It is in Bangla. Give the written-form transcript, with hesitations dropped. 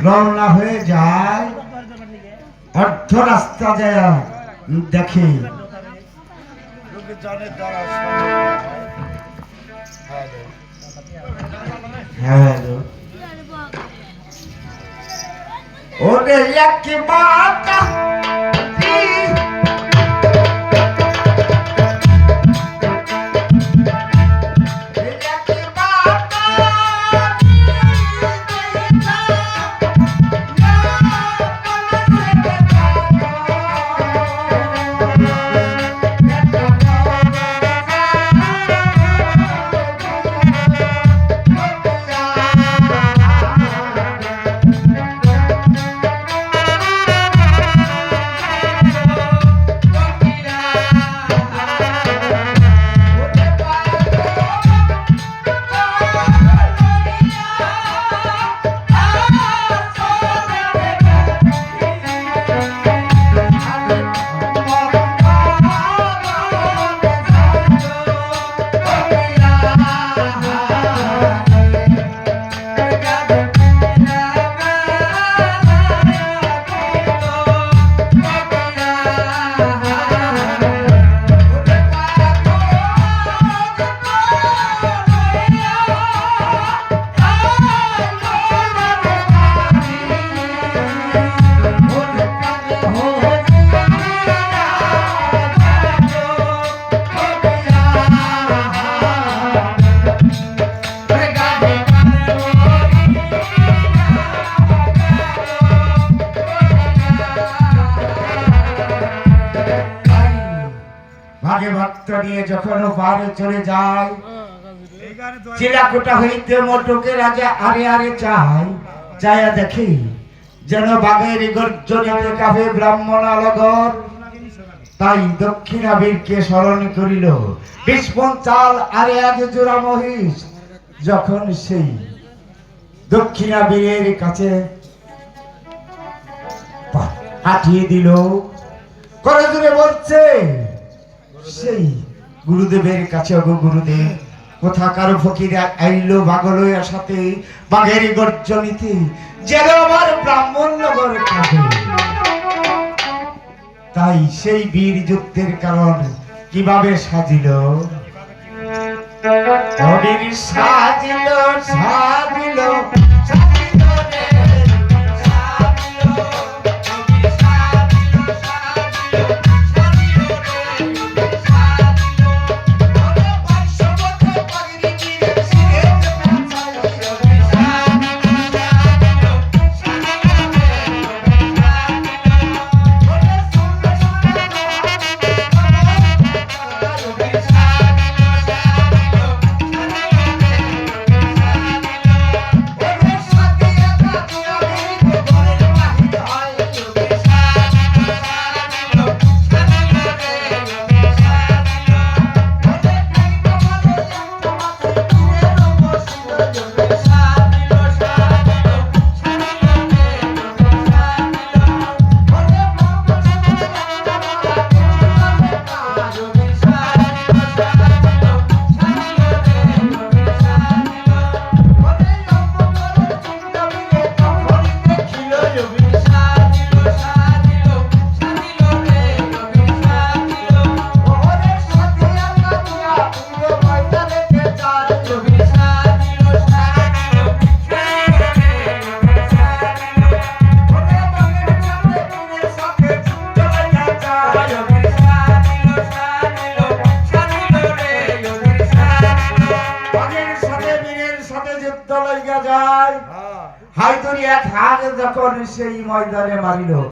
রওনা হয়ে যায়। অর্ধ রাস্তা যায় দেখি ওরে কি বাতা ভক্ত নিয়ে যখন বাড়ি চলে যায়, চিলাকুটা হইতে মোটকে রাজা আরে আরে চায় চায়া দেখি যেন বাঘের গর্জনিতে কাঁপে ব্রাহ্মণ আলগর। তাই দক্ষিণাবীরকে স্মরণ করিল। বিস্ফোন চাল আরে আগে জোড়া মহিষ যখন সেই দক্ষিণাবীরের কাছে পাঠিয়ে দিল, করে দূরে বলছে সেই গুরুদেবের কাছে, অগো গুরুদেব কোথাকার ফকির আইলো বাগলইয়ার সাথে বাঘের গর্জনিতে যেন আমার ব্রাহ্মণ নগর কাঁপে। তাই সেই বীর যুদ্ধের কারণ কিভাবে সাজিল, সাজিল সাজিল হাইতরি এক হাত যখন সেই ময়দানে মারিল।